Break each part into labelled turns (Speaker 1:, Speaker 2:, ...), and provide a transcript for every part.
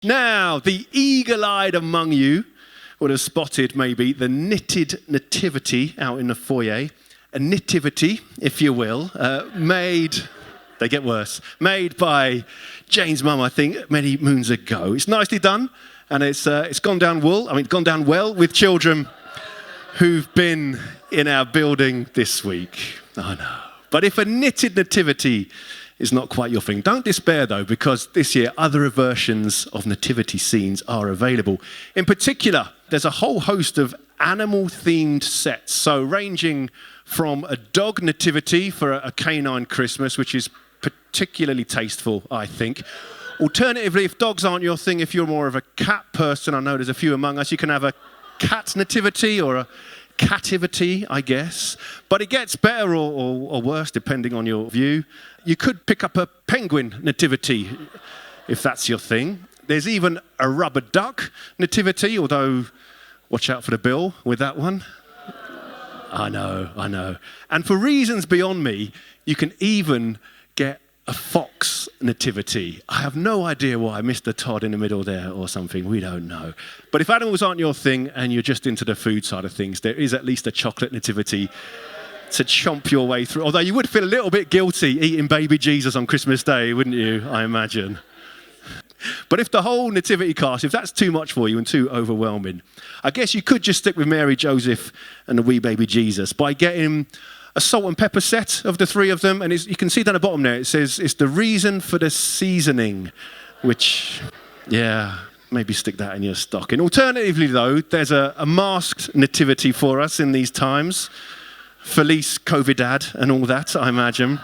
Speaker 1: Now, the eagle-eyed among you would have spotted maybe the knitted nativity out in the foyer. A nativity, if you will, made by Jane's mum, I think, many moons ago. It's nicely done, and it's gone down well with children who've been in our building this week. I know. But if a knitted nativity is not quite your thing, don't despair though, because this year other versions of nativity scenes are available. In particular, there's a whole host of animal-themed sets, so ranging from a dog nativity for a canine Christmas, which is particularly tasteful, I think. Alternatively, if dogs aren't your thing, if you're more of a cat person, I know there's a few among us, you can have a cat nativity or a cativity, I guess. But it gets better or worse, depending on your view. You could pick up a penguin nativity, if that's your thing. There's even a rubber duck nativity, although watch out for the bill with that one. I know. And for reasons beyond me, you can even get a fox nativity. I have no idea why, Mr. Todd in the middle there or something, we don't know. But if animals aren't your thing and you're just into the food side of things, there is at least a chocolate nativity to chomp your way through. Although you would feel a little bit guilty eating baby Jesus on Christmas Day, wouldn't you, I imagine? But if the whole nativity cast, if that's too much for you and too overwhelming, I guess you could just stick with Mary, Joseph and the wee baby Jesus by getting a salt and pepper set of the three of them. And you can see down the bottom there, it says it's the reason for the seasoning, which, yeah, maybe stick that in your stocking. Alternatively though, there's a masked nativity for us in these times. Felice Covidad and all that, I imagine.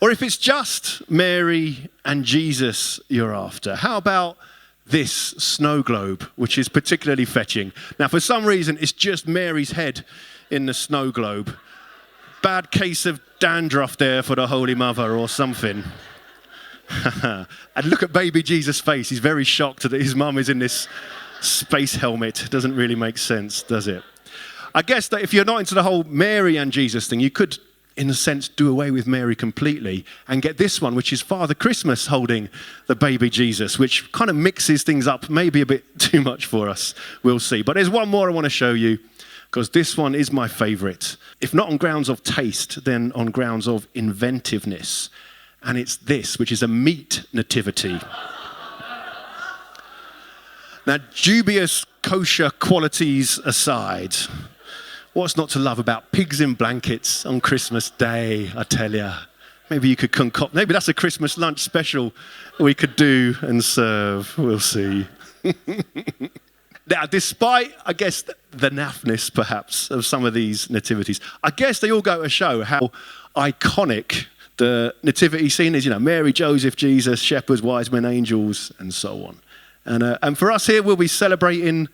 Speaker 1: Or if it's just Mary and Jesus you're after, how about this snow globe, which is particularly fetching? Now, for some reason, it's just Mary's head in the snow globe. Bad case of dandruff there for the Holy Mother or something. And look at baby Jesus' face. He's very shocked that his mum is in this space helmet. Doesn't really make sense, does it? I guess that if you're not into the whole Mary and Jesus thing, you could, in a sense, do away with Mary completely and get this one, which is Father Christmas holding the baby Jesus, which kind of mixes things up, maybe a bit too much for us. We'll see. But there's one more I want to show you, because this one is my favorite. If not on grounds of taste, then on grounds of inventiveness. And it's this, which is a meat nativity. Now, dubious kosher qualities aside, what's not to love about pigs in blankets on Christmas Day, I tell you. Maybe you could concoct, maybe that's a Christmas lunch special we could do and serve. We'll see. Now, despite, I guess, the naffness, perhaps, of some of these nativities, I guess they all go to show how iconic the nativity scene is. You know, Mary, Joseph, Jesus, shepherds, wise men, angels, and so on. And for us here, we'll be celebrating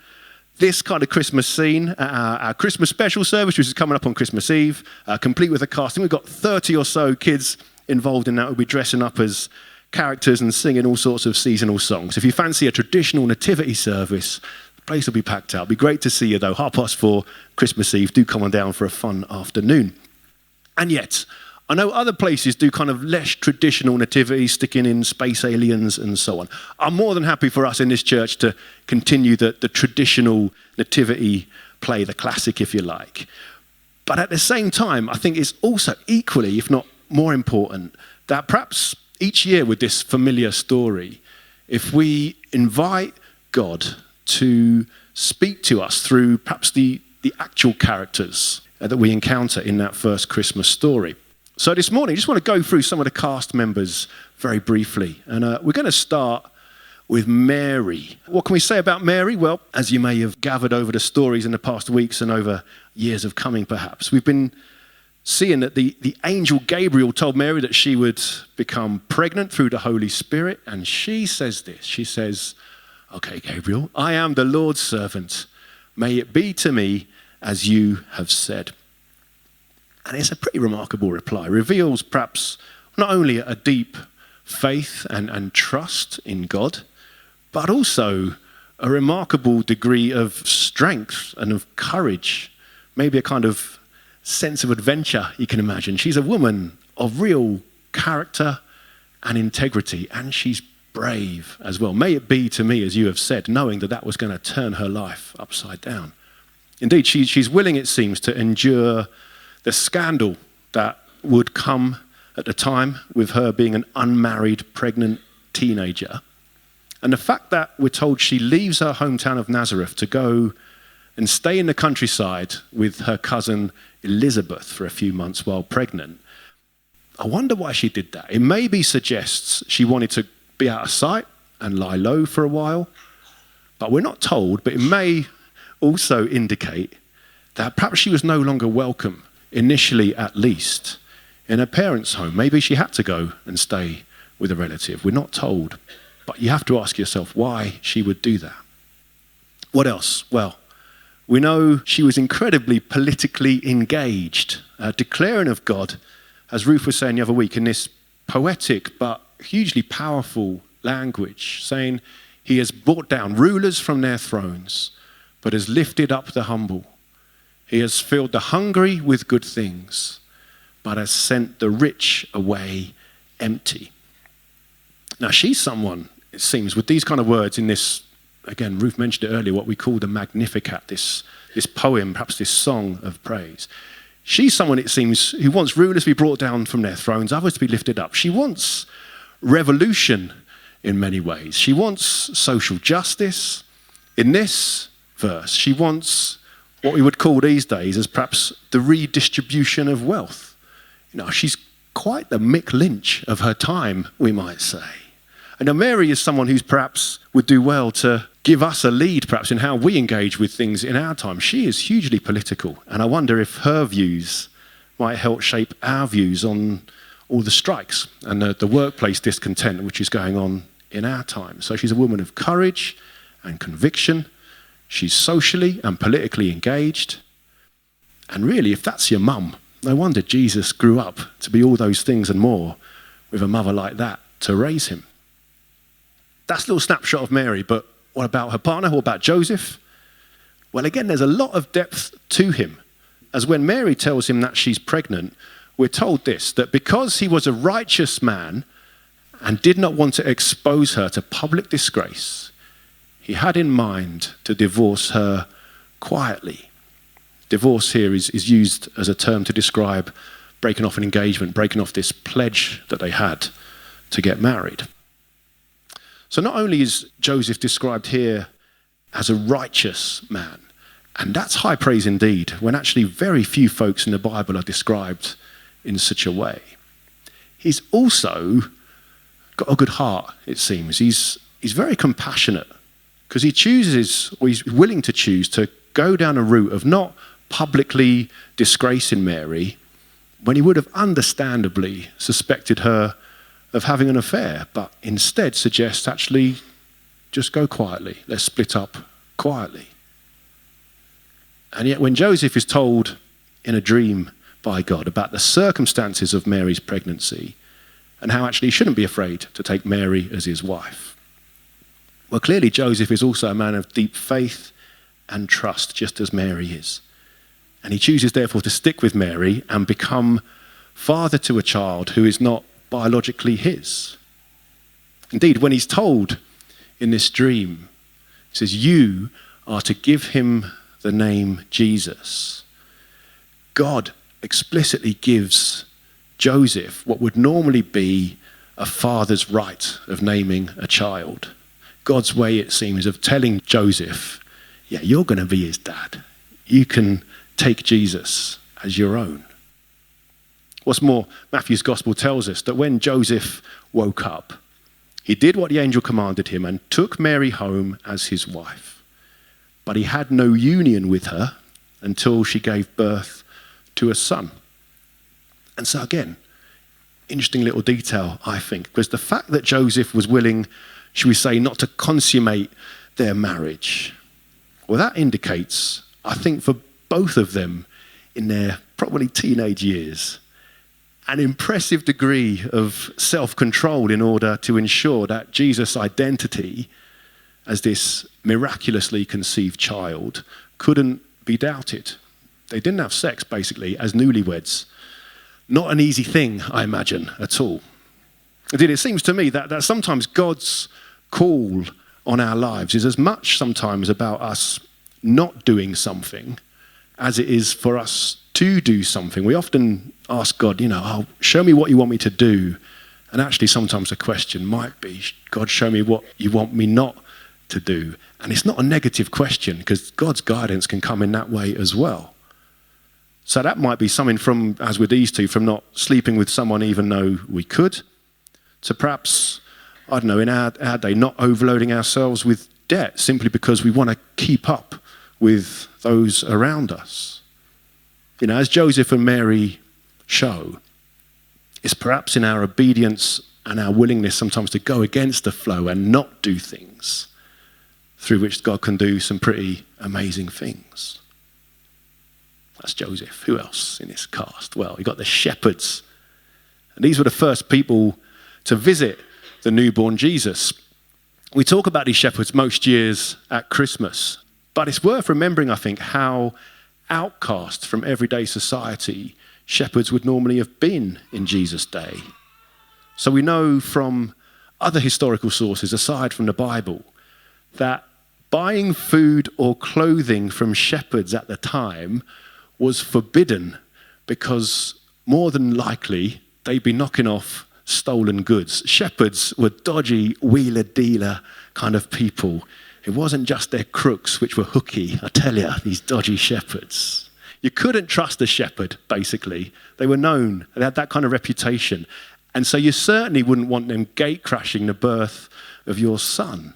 Speaker 1: this kind of Christmas scene at our Christmas special service, which is coming up on Christmas Eve, complete with a cast. And we've got 30 or so kids involved in that. We'll be dressing up as characters and singing all sorts of seasonal songs. If you fancy a traditional nativity service, the place will be packed out. It'll be great to see you, though. 4:30, Christmas Eve. Do come on down for a fun afternoon. And yet, I know other places do kind of less traditional nativities, sticking in space aliens and so on. I'm more than happy for us in this church to continue the traditional nativity play, the classic, if you like. But at the same time, I think it's also equally, if not more important, that perhaps each year with this familiar story, if we invite God to speak to us through perhaps the actual characters that we encounter in that first Christmas story. So this morning, I just want to go through some of the cast members very briefly. And we're going to start with Mary. What can we say about Mary? Well, as you may have gathered over the stories in the past weeks and over years of coming, perhaps, we've been seeing that the angel Gabriel told Mary that she would become pregnant through the Holy Spirit. And she says this. She says, "Okay, Gabriel, I am the Lord's servant. May it be to me as you have said." And it's a pretty remarkable reply. It reveals perhaps not only a deep faith and trust in God, but also a remarkable degree of strength and of courage, maybe a kind of sense of adventure, you can imagine. She's a woman of real character and integrity, and she's brave as well. May it be to me, as you have said, knowing that that was going to turn her life upside down. Indeed, she's willing, it seems, to endure the scandal that would come at the time with her being an unmarried, pregnant teenager. And the fact that we're told she leaves her hometown of Nazareth to go and stay in the countryside with her cousin Elizabeth for a few months while pregnant. I wonder why she did that. It maybe suggests she wanted to be out of sight and lie low for a while, but we're not told, but it may also indicate that perhaps she was no longer welcome, initially at least, in her parents' home. Maybe she had to go and stay with a relative. We're not told, but you have to ask yourself why she would do that. What else? Well, we know she was incredibly politically engaged, declaring of God, as Ruth was saying the other week, in this poetic but hugely powerful language, saying he has brought down rulers from their thrones, but has lifted up the humble. He has filled the hungry with good things, but has sent the rich away empty. Now, she's someone, it seems, with these kind of words in this, again, Ruth mentioned it earlier, what we call the Magnificat, this poem, perhaps this song of praise. She's someone, it seems, who wants rulers to be brought down from their thrones, others to be lifted up. She wants revolution in many ways. She wants social justice. In this verse, she wants what we would call these days as perhaps the redistribution of wealth. She's quite the Mick Lynch of her time, we might say. And now Mary is someone who's perhaps would do well to give us a lead perhaps in how we engage with things in our time. She is hugely political, and I wonder if her views might help shape our views on all the strikes and the workplace discontent which is going on in our time. So she's a woman of courage and conviction. She's socially and politically engaged. And really, if that's your mum, no wonder Jesus grew up to be all those things and more with a mother like that to raise him. That's a little snapshot of Mary, but what about her partner? What about Joseph? Well, again, there's a lot of depth to him. As when Mary tells him that she's pregnant, we're told this, that because he was a righteous man and did not want to expose her to public disgrace, he had in mind to divorce her quietly. Divorce here is used as a term to describe breaking off an engagement, breaking off this pledge that they had to get married. So not only is Joseph described here as a righteous man, and that's high praise indeed, when actually very few folks in the Bible are described in such a way. He's also got a good heart, it seems. He's very compassionate because he chooses, or he's willing to choose, to go down a route of not publicly disgracing Mary when he would have understandably suspected her of having an affair, but instead suggests actually just go quietly. Let's split up quietly. And yet when Joseph is told in a dream by God about the circumstances of Mary's pregnancy and how actually he shouldn't be afraid to take Mary as his wife, well, clearly Joseph is also a man of deep faith and trust, just as Mary is. And he chooses therefore to stick with Mary and become father to a child who is not biologically his. Indeed, when he's told in this dream, he says, "You are to give him the name Jesus." God explicitly gives Joseph what would normally be a father's right of naming a child. God's way, it seems, of telling Joseph, yeah, you're going to be his dad. You can take Jesus as your own. What's more, Matthew's gospel tells us that when Joseph woke up, he did what the angel commanded him and took Mary home as his wife. But he had no union with her until she gave birth to a son. And so again, interesting little detail, I think, because the fact that Joseph was willing, should we say, not to consummate their marriage, well, that indicates, I think, for both of them in their probably teenage years, an impressive degree of self-control in order to ensure that Jesus' identity as this miraculously conceived child couldn't be doubted. They didn't have sex, basically, as newlyweds. Not an easy thing, I imagine, at all. Indeed, it seems to me that sometimes God's call on our lives is as much sometimes about us not doing something as it is for us to do something. We often ask God, oh, show me what you want me to do. And actually sometimes the question might be, God, show me what you want me not to do. And it's not a negative question, because God's guidance can come in that way as well. So that might be something from, as with these two, from not sleeping with someone even though we could, to perhaps, I don't know, in our day, not overloading ourselves with debt simply because we want to keep up with those around us. As Joseph and Mary show, it's perhaps in our obedience and our willingness sometimes to go against the flow and not do things through which God can do some pretty amazing things. That's Joseph. Who else in this cast? Well, you got the shepherds. And these were the first people to visit the newborn Jesus. We talk about these shepherds most years at Christmas, but it's worth remembering, I think, how outcast from everyday society shepherds would normally have been in Jesus' day. So we know from other historical sources, aside from the Bible, that buying food or clothing from shepherds at the time was forbidden, because more than likely they'd be knocking off stolen goods. Shepherds were dodgy, wheeler-dealer kind of people. It wasn't just their crooks, which were hooky, I tell you, these dodgy shepherds. You couldn't trust a shepherd, basically. They were known, they had that kind of reputation. And so you certainly wouldn't want them gate crashing the birth of your son.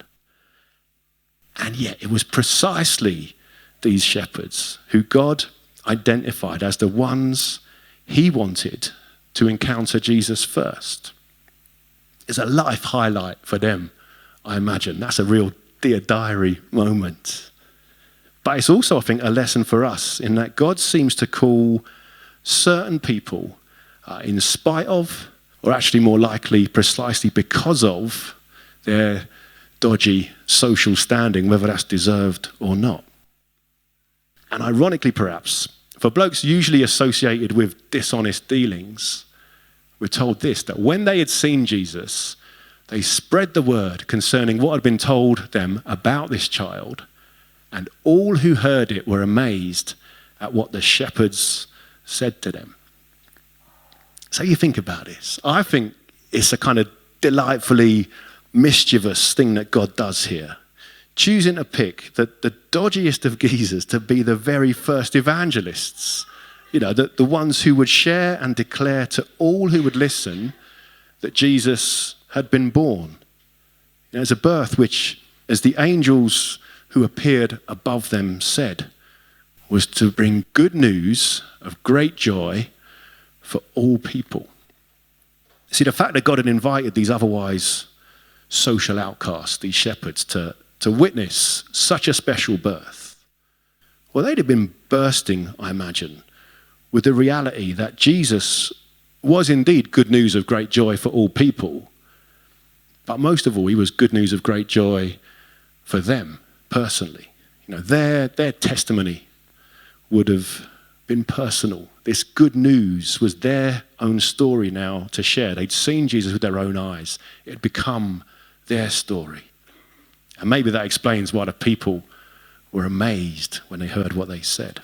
Speaker 1: And yet it was precisely these shepherds who God identified as the ones he wanted to encounter Jesus first. It's a life highlight for them, I imagine. That's a real Dear Diary moment. But it's also, I think, a lesson for us in that God seems to call certain people in spite of, or actually more likely precisely because of, their dodgy social standing, whether that's deserved or not. And ironically, perhaps, for blokes usually associated with dishonest dealings, we're told this, that when they had seen Jesus, they spread the word concerning what had been told them about this child, and all who heard it were amazed at what the shepherds said to them. So you think about this. I think it's a kind of delightfully mischievous thing that God does here, choosing to pick the dodgiest of geezers to be the very first evangelists, the ones who would share and declare to all who would listen that Jesus had been born. It's a birth which, as the angels who appeared above them said, was to bring good news of great joy for all people. See, the fact that God had invited these otherwise social outcasts, these shepherds, to witness such a special birth, well, they'd have been bursting, I imagine, with the reality that Jesus was indeed good news of great joy for all people, but most of all, he was good news of great joy for them personally. Their testimony would have been personal. This good news was their own story now to share. They'd seen Jesus with their own eyes. It had become their story. And maybe that explains why the people were amazed when they heard what they said.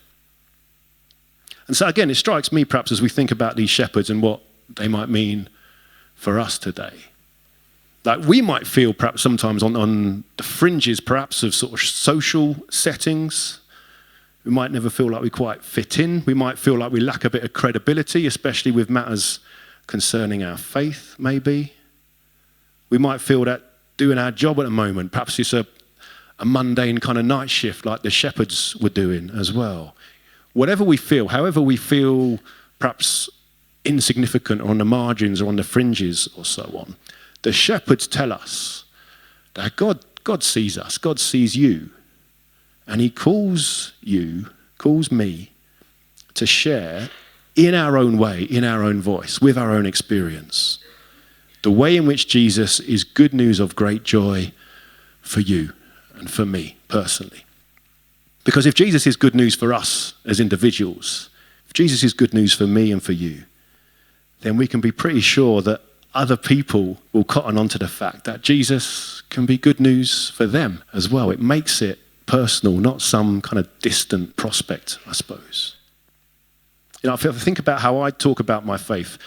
Speaker 1: And so again, it strikes me perhaps as we think about these shepherds and what they might mean for us today. Like we might feel perhaps sometimes on the fringes perhaps of sort of social settings. We might never feel like we quite fit in. We might feel like we lack a bit of credibility, especially with matters concerning our faith, maybe. We might feel that doing our job at the moment, perhaps it's a mundane kind of night shift like the shepherds were doing as well. Whatever we feel, however we feel perhaps insignificant or on the margins or on the fringes or so on, the shepherds tell us that God sees us, God sees you, and he calls you, calls me to share in our own way, in our own voice, with our own experience, the way in which Jesus is good news of great joy for you and for me personally. Because if Jesus is good news for us as individuals, if Jesus is good news for me and for you, then we can be pretty sure that other people will cotton onto the fact that Jesus can be good news for them as well. It makes it personal, not some kind of distant prospect, I suppose. If I think about how I talk about my faith,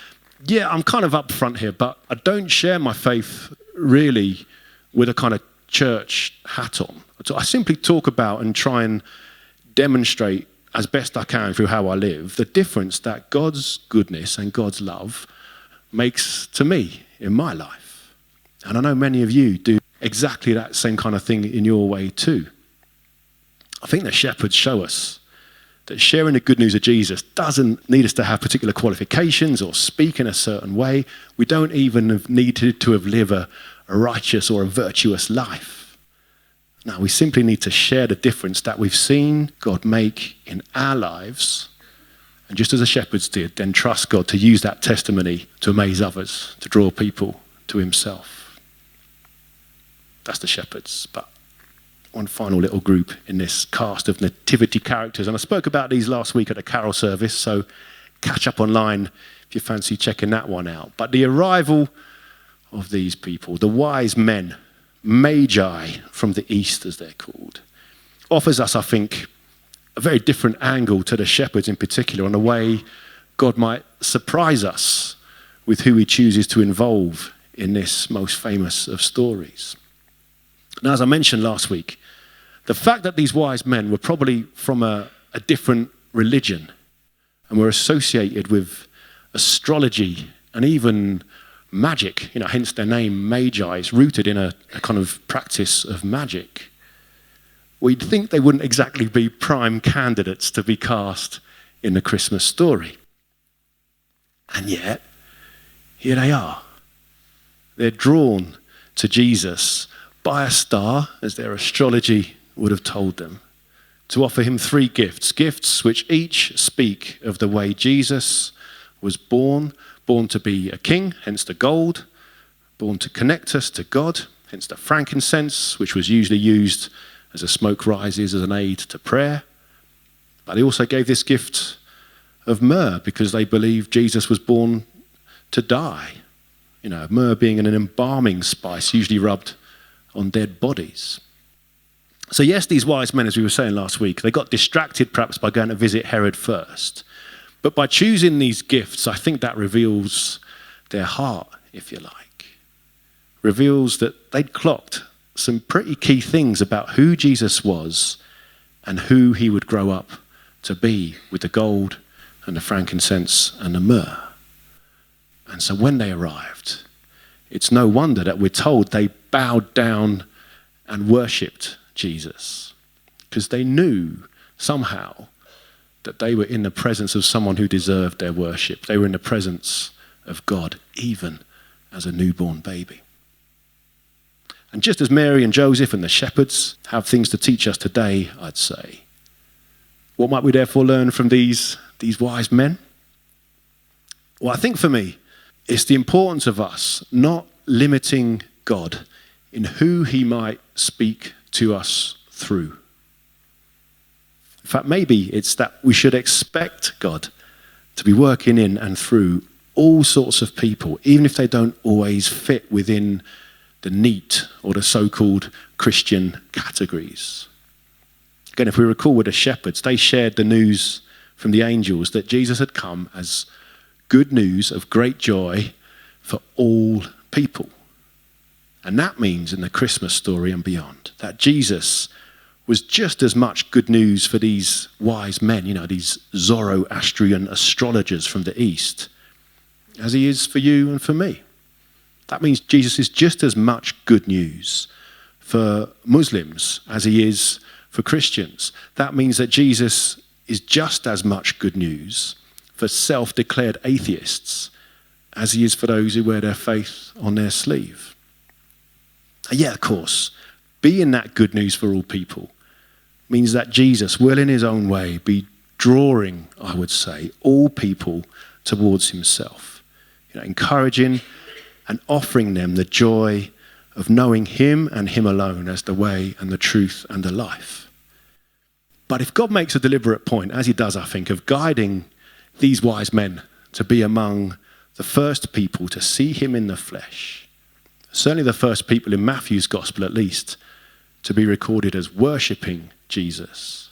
Speaker 1: yeah, I'm kind of upfront here, but I don't share my faith really with a kind of church hat on. So I simply talk about and try and demonstrate as best I can through how I live the difference that God's goodness and God's love makes to me in my life. And I know many of you do exactly that same kind of thing in your way too. I think the shepherds show us that sharing the good news of Jesus doesn't need us to have particular qualifications or speak in a certain way. We don't even need to have lived a righteous or a virtuous life. No, we simply need to share the difference that we've seen God make in our lives, and just as the shepherds did, then trust God to use that testimony to amaze others, to draw people to himself. That's the shepherds. But one final little group in this cast of nativity characters. And I spoke about these last week at the carol service, so catch up online if you fancy checking that one out. But the arrival of these people, the wise men, magi from the east as they're called, offers us, I think, a very different angle to the shepherds in particular on the way God might surprise us with who he chooses to involve in this most famous of stories. Now, as I mentioned last week, the fact that these wise men were probably from a different religion and were associated with astrology and even magic, hence their name, Magi, is rooted in a kind of practice of magic. We'd think they wouldn't exactly be prime candidates to be cast in the Christmas story. And yet, here they are. They're drawn to Jesus by a star, as their astrology would have told them, to offer him 3 gifts which each speak of the way Jesus was born to be a king, hence the gold, born to connect us to God, hence the frankincense, which was usually used as the smoke rises as an aid to prayer. But he also gave this gift of myrrh because they believed Jesus was born to die. Myrrh being an embalming spice usually rubbed on dead bodies. So yes, these wise men, as we were saying last week, they got distracted perhaps by going to visit Herod first. But by choosing these gifts, I think that reveals their heart, if you like. Reveals that they'd clocked some pretty key things about who Jesus was and who he would grow up to be with the gold and the frankincense and the myrrh. And so when they arrived, it's no wonder that we're told they bowed down and worshipped Jesus, because they knew somehow that they were in the presence of someone who deserved their worship. They were in the presence of God, even as a newborn baby. And just as Mary and Joseph and the shepherds have things to teach us today, I'd say, what might we therefore learn from these wise men? Well, I think for me, it's the importance of us not limiting God in who he might speak to us through. In fact, maybe it's that we should expect God to be working in and through all sorts of people, even if they don't always fit within the neat or the so-called Christian categories. Again, if we recall with the shepherds, they shared the news from the angels that Jesus had come as good news of great joy for all people. And that means in the Christmas story and beyond, that Jesus was just as much good news for these wise men, these Zoroastrian astrologers from the East, as he is for you and for me. That means Jesus is just as much good news for Muslims as he is for Christians. That means that Jesus is just as much good news for self-declared atheists as he is for those who wear their faith on their sleeve. And yet, of course, being that good news for all people means that Jesus will in his own way be drawing, I would say, all people towards himself, encouraging and offering them the joy of knowing him and him alone as the way and the truth and the life. But if God makes a deliberate point, as he does, I think, of guiding these wise men to be among the first people to see him in the flesh, certainly the first people in Matthew's gospel at least, to be recorded as worshipping Jesus.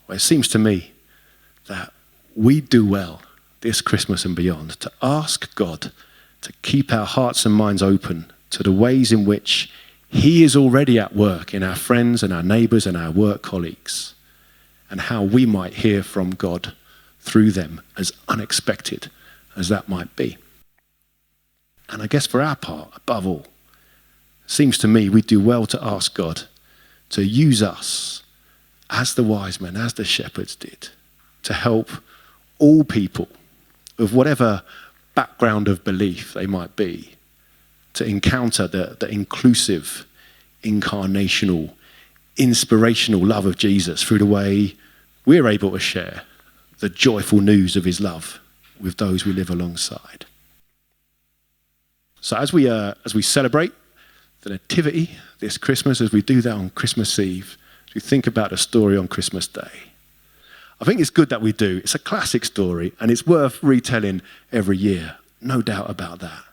Speaker 1: Well, it seems to me that we do well this Christmas and beyond to ask God to keep our hearts and minds open to the ways in which he is already at work in our friends and our neighbours and our work colleagues, and how we might hear from God through them, as unexpected as that might be. And I guess for our part, above all, it seems to me we do well to ask God to use us as the wise men, as the shepherds did, to help all people of whatever background of belief they might be, to encounter the inclusive, incarnational, inspirational love of Jesus through the way we're able to share the joyful news of his love with those we live alongside. So as we celebrate the Nativity this Christmas, as we do that on Christmas Eve, as we think about the story on Christmas Day, I think it's good that we do. It's a classic story and it's worth retelling every year, no doubt about that.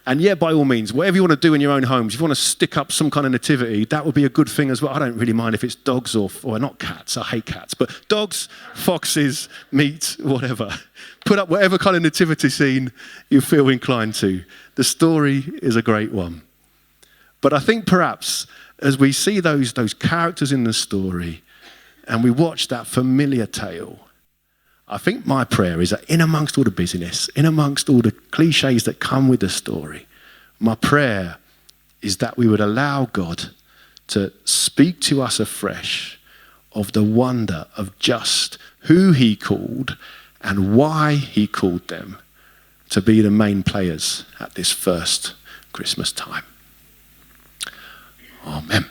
Speaker 1: And yeah, by all means, whatever you want to do in your own homes, if you want to stick up some kind of nativity, that would be a good thing as well. I don't really mind if it's dogs or not cats. I hate cats, but dogs, foxes, meat, whatever. Put up whatever kind of nativity scene you feel inclined to. The story is a great one. But I think perhaps as we see those characters in the story and we watch that familiar tale, I think my prayer is that in amongst all the busyness, in amongst all the cliches that come with the story, my prayer is that we would allow God to speak to us afresh of the wonder of just who he called and why he called them to be the main players at this first Christmas time. Amen.